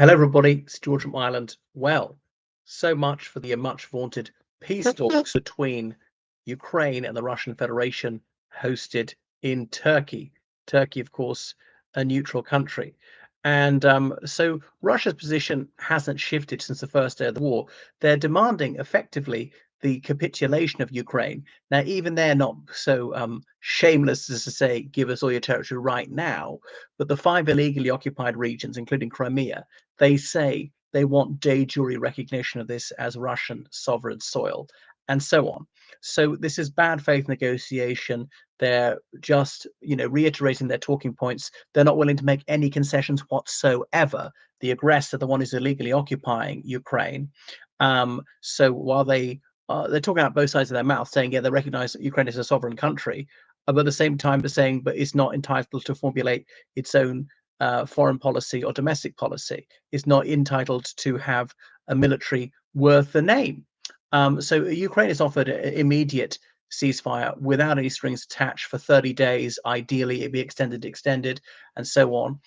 Hello, everybody. It's George from Ireland. Well, so much for the much vaunted peace talks between Ukraine and the Russian Federation hosted in Turkey. Turkey, of course, a neutral country. And so Russia's position hasn't shifted since the first day of the war. They're demanding effectively the capitulation of Ukraine. Now, even they're not so shameless as to say, give us all your territory right now. But the five illegally occupied regions, including Crimea, they say they want de jure recognition of this as Russian sovereign soil, and so on. So this is bad faith negotiation. They're just, reiterating their talking points. They're not willing to make any concessions whatsoever. The aggressor, the one who's illegally occupying Ukraine. So while they're talking out both sides of their mouth, saying, yeah, they recognize that Ukraine is a sovereign country, but at the same time, they're saying, but it's not entitled to formulate its own foreign policy or domestic policy, is not entitled to have a military worth the name. So Ukraine is offered immediate ceasefire without any strings attached for 30 days. Ideally, it be extended, and so on.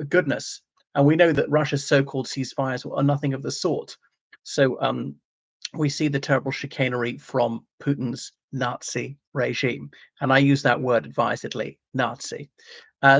Goodness. And we know that Russia's so-called ceasefires are nothing of the sort. So we see the terrible chicanery from Putin's Nazi regime. And I use that word advisedly, Nazi.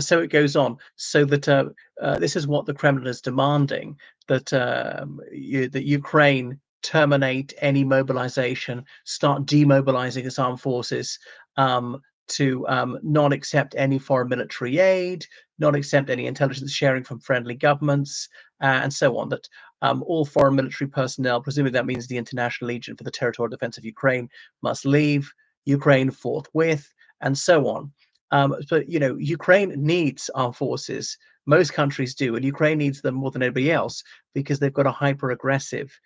So it goes on. So that this is what the Kremlin is demanding, that that Ukraine terminate any mobilization, start demobilizing its armed forces, to not accept any foreign military aid, not accept any intelligence sharing from friendly governments, and so on. That all foreign military personnel, presumably that means the International Legion for the Territorial Defense of Ukraine, must leave Ukraine forthwith, and so on. But Ukraine needs armed forces. Most countries do, and Ukraine needs them more than anybody else because they've got a hyper-aggressive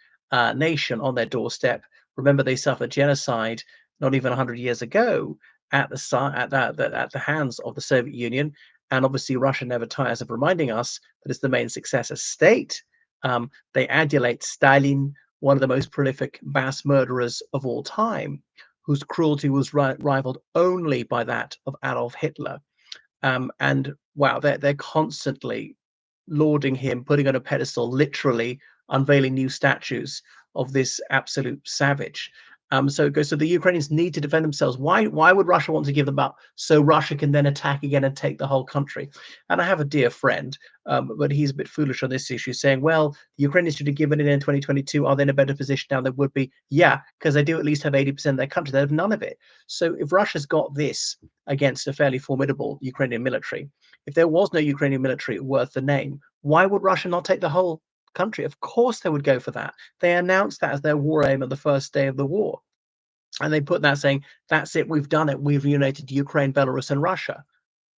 nation on their doorstep. Remember, they suffered genocide not even 100 years ago at the hands of the Soviet Union, and obviously Russia never tires of reminding us that it's the main successor state. They adulate Stalin, one of the most prolific mass murderers of all time, whose cruelty was rivaled only by that of Adolf Hitler. And wow, they're constantly lauding him, putting on a pedestal, literally unveiling new statues of this absolute savage. So it goes. So the Ukrainians need to defend themselves. Why would Russia want to give them up so Russia can then attack again and take the whole country? And I have a dear friend, but he's a bit foolish on this issue, saying, "Well, the Ukrainians should have given it in 2022. Are they in a better position now than they would be?" Yeah, because they do at least have 80% of their country. They have none of it. So if Russia's got this against a fairly formidable Ukrainian military, if there was no Ukrainian military worth the name, why would Russia not take the whole country? Of course they would go for that. They announced that as their war aim on the first day of the war. And they put that saying, that's it, we've done it. We've united Ukraine, Belarus, and Russia.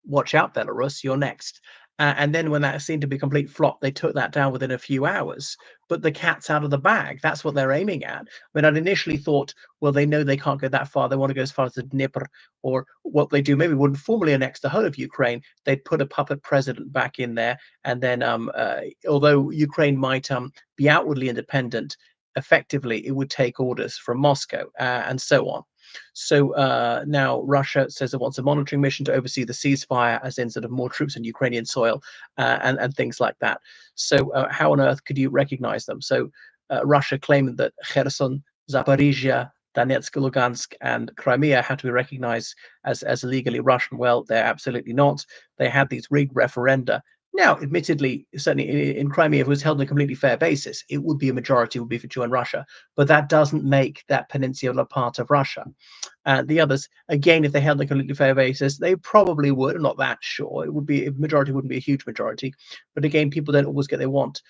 Watch out, Belarus, you're next. And then when that seemed to be a complete flop, they took that down within a few hours. But the cat's out of the bag. That's what they're aiming at. I mean, I'd initially thought, well, they know they can't go that far. They want to go as far as the Dnieper, or what they do maybe wouldn't formally annex the whole of Ukraine. They'd put a puppet president back in there. And then although Ukraine might be outwardly independent, effectively it would take orders from Moscow, and so on. So now Russia says it wants a monitoring mission to oversee the ceasefire, as in sort of more troops on Ukrainian soil, and things like that. So how on earth could you recognize them? So Russia claimed that Kherson, Zaporizhia, Donetsk, Lugansk, and Crimea had to be recognized as legally Russian. Well, they're absolutely not. They had these rigged referenda. Now, admittedly, certainly in Crimea, if it was held on a completely fair basis, it would be a majority would be for join Russia. But that doesn't make that peninsula part of Russia. The others, again, if they held on a completely fair basis, they probably would. I'm not that sure. It would be a majority, wouldn't be a huge majority. But again, people don't always get what they want.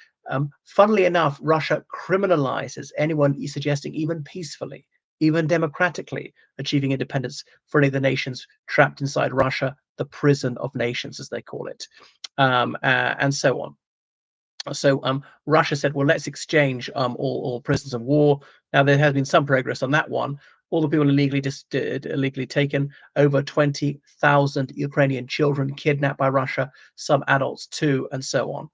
Funnily enough, Russia criminalizes anyone suggesting even peacefully, even democratically achieving independence for any of the nations trapped inside Russia, the prison of nations, as they call it, and so on. So Russia said, well, let's exchange all prisoners of war. Now, there has been some progress on that one. All the people illegally taken, over 20,000 Ukrainian children kidnapped by Russia, some adults too, and so on.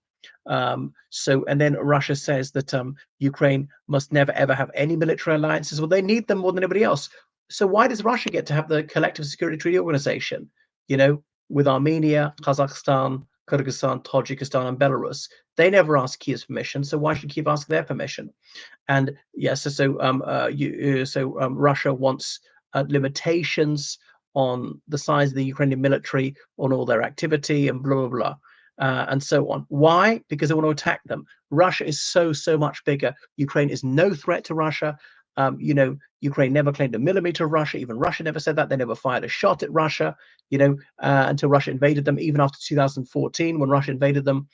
And then Russia says that Ukraine must never ever have any military alliances. Well, they need them more than anybody else. So why does Russia get to have the Collective Security Treaty Organization? With Armenia, Kazakhstan, Kyrgyzstan, Tajikistan, and Belarus. They never asked Kiev's permission, so why should Kiev ask their permission? And yes, Russia wants limitations on the size of the Ukrainian military, on all their activity, and blah blah blah, and so on. Why? Because they want to attack them. Russia is so much bigger. Ukraine is no threat to Russia. Ukraine never claimed a millimeter of Russia. Even Russia never said that. They never fired a shot at Russia. Until Russia invaded them. Even after 2014, when Russia invaded them,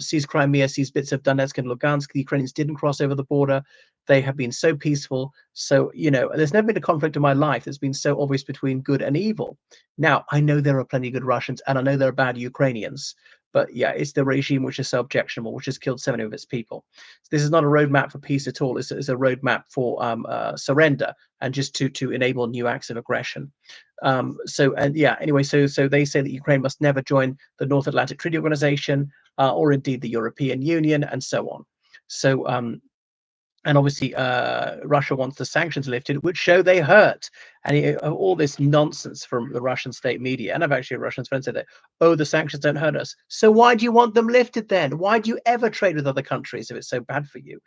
seized Crimea, seized bits of Donetsk and Lugansk. The Ukrainians didn't cross over the border. They have been so peaceful. So, there's never been a conflict in my life that's been so obvious between good and evil. Now, I know there are plenty of good Russians, and I know there are bad Ukrainians. But yeah, it's the regime which is so objectionable, which has killed so many of its people. So this is not a roadmap for peace at all. It's a roadmap for surrender and just to enable new acts of aggression. Anyway, so they say that Ukraine must never join the North Atlantic Treaty Organization or indeed the European Union, and so on. So and obviously, Russia wants the sanctions lifted, which show they hurt. And all this nonsense from the Russian state media. And I've actually a Russian friend said that, oh, the sanctions don't hurt us. So why do you want them lifted then? Why do you ever trade with other countries if it's so bad for you?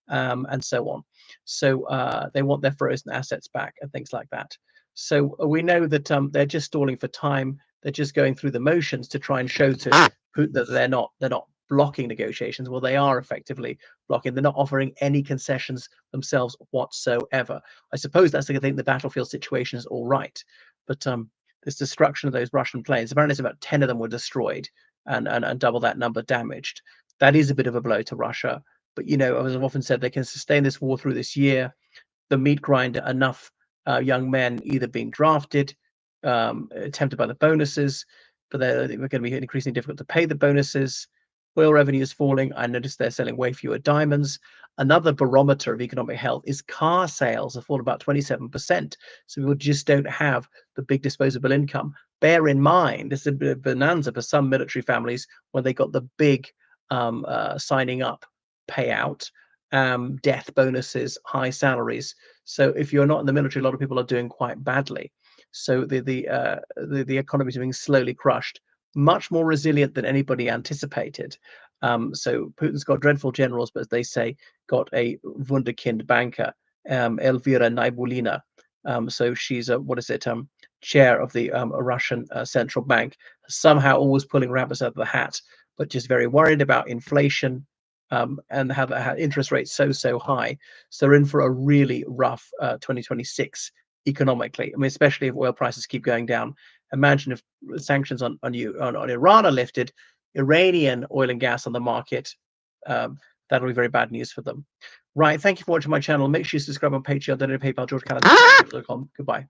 And so on. So they want their frozen assets back and things like that. So we know that they're just stalling for time. They're just going through the motions to try and show to Putin that they're not blocking negotiations. Well, they are effectively blocking. They're not offering any concessions themselves whatsoever. I suppose that's the thing. The battlefield situation is all right, but this destruction of those Russian planes, apparently it's about 10 of them were destroyed and double that number damaged. That is a bit of a blow to Russia. But as I've often said, they can sustain this war through this year. The meat grinder, enough young men either being drafted, tempted by the bonuses, but they're going to be increasingly difficult to pay the bonuses. Oil revenue is falling. I noticed they're selling way fewer diamonds. Another barometer of economic health is car sales have fallen about 27%. So people just don't have the big disposable income. Bear in mind, it's a bit of bonanza for some military families when they got the big signing up payout, death bonuses, high salaries. So if you're not in the military, a lot of people are doing quite badly. So the economy is being slowly crushed. Much more resilient than anybody anticipated. So Putin's got dreadful generals, but as they say, got a wunderkind banker, Elvira Naibulina. So she's chair of the Russian central bank, somehow always pulling rabbits out of the hat, but just very worried about inflation and have interest rates so high. So they're in for a really rough 2026 economically. I mean, especially if oil prices keep going down. Imagine if sanctions on Iran are lifted, Iranian oil and gas on the market, that'll be very bad news for them. Right. Thank you for watching my channel. Make sure you subscribe on Patreon, donate to PayPal, georgecallan.com. Goodbye.